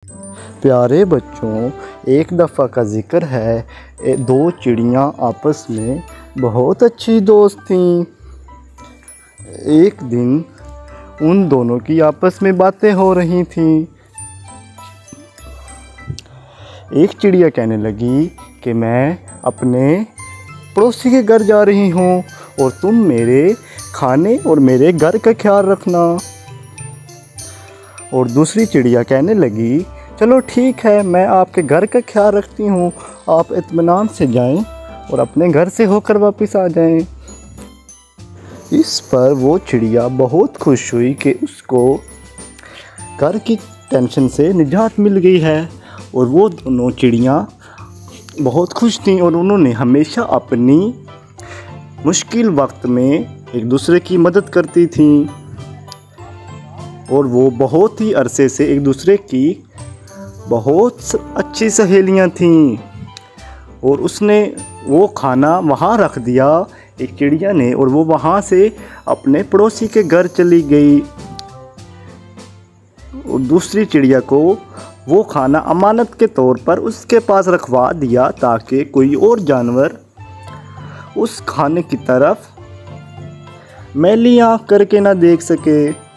प्यारे बच्चों, एक दफ़ा का ज़िक्र है दो चिड़ियाँ आपस में बहुत अच्छी दोस्त थीं। एक दिन उन दोनों की आपस में बातें हो रही थीं। एक चिड़िया कहने लगी कि मैं अपने पड़ोसी के घर जा रही हूँ और तुम मेरे खाने और मेरे घर का ख्याल रखना। और दूसरी चिड़िया कहने लगी, चलो ठीक है, मैं आपके घर का ख्याल रखती हूँ, आप इत्मीनान से जाएं और अपने घर से होकर वापस आ जाएं। इस पर वो चिड़िया बहुत खुश हुई कि उसको घर की टेंशन से निजात मिल गई है। और वो दोनों चिड़ियाँ बहुत खुश थीं और उन्होंने हमेशा अपनी मुश्किल वक्त में एक दूसरे की मदद करती थीं। और वो बहुत ही अरसे से एक दूसरे की बहुत अच्छी सहेलियां थीं। और उसने वो खाना वहाँ रख दिया एक चिड़िया ने, और वो वहाँ से अपने पड़ोसी के घर चली गई। और दूसरी चिड़िया को वो खाना अमानत के तौर पर उसके पास रखवा दिया ताकि कोई और जानवर उस खाने की तरफ मैली आँख करके ना देख सके।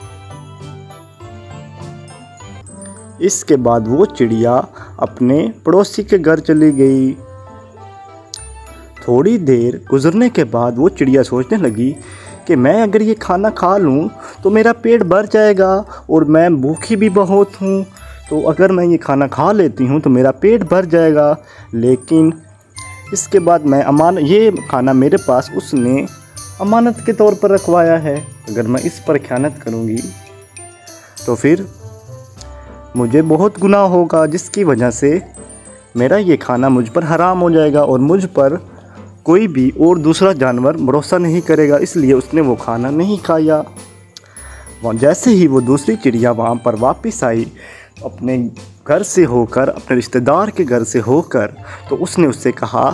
इसके बाद वो चिड़िया अपने पड़ोसी के घर चली गई। थोड़ी देर गुजरने के बाद वो चिड़िया सोचने लगी कि मैं अगर ये खाना खा लूँ तो मेरा पेट भर जाएगा और मैं भूखी भी बहुत हूँ, तो अगर मैं ये खाना खा लेती हूँ तो मेरा पेट भर जाएगा। लेकिन इसके बाद ये खाना मेरे पास उसने अमानत के तौर पर रखवाया है, अगर मैं इस पर ख़यानत करूँगी तो फिर मुझे बहुत गुनाह होगा, जिसकी वजह से मेरा ये खाना मुझ पर हराम हो जाएगा और मुझ पर कोई भी और दूसरा जानवर भरोसा नहीं करेगा। इसलिए उसने वो खाना नहीं खाया। जैसे ही वो दूसरी चिड़िया वहाँ पर वापस आई अपने घर से होकर, अपने रिश्तेदार के घर से होकर, तो उसने उससे कहा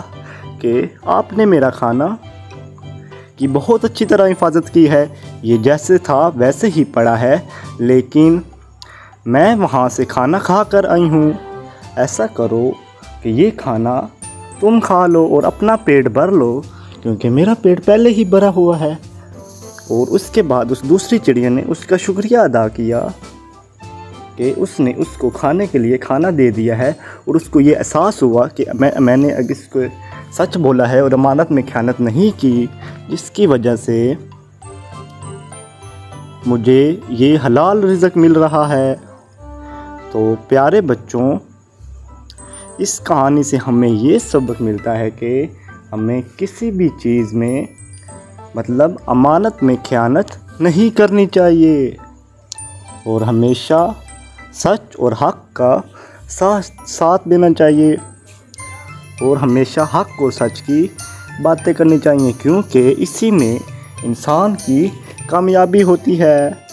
कि आपने मेरा खाना की बहुत अच्छी तरह हिफाजत की है, ये जैसे था वैसे ही पड़ा है, लेकिन मैं वहाँ से खाना खा कर आई हूँ। ऐसा करो कि ये खाना तुम खा लो और अपना पेट भर लो, क्योंकि मेरा पेट पहले ही भरा हुआ है। और उसके बाद उस दूसरी चिड़िया ने उसका शुक्रिया अदा किया कि उसने उसको खाने के लिए खाना दे दिया है। और उसको ये एहसास हुआ कि मैंने अगर इसको सच बोला है और अमानत में ख़यानत नहीं की, जिसकी वजह से मुझे ये हलाल रिज़्क मिल रहा है। तो प्यारे बच्चों, इस कहानी से हमें ये सबक मिलता है कि हमें किसी भी चीज़ में मतलब अमानत में ख़यानत नहीं करनी चाहिए और हमेशा सच और हक़ का साथ देना चाहिए और हमेशा हक़ और सच की बातें करनी चाहिए, क्योंकि इसी में इंसान की कामयाबी होती है।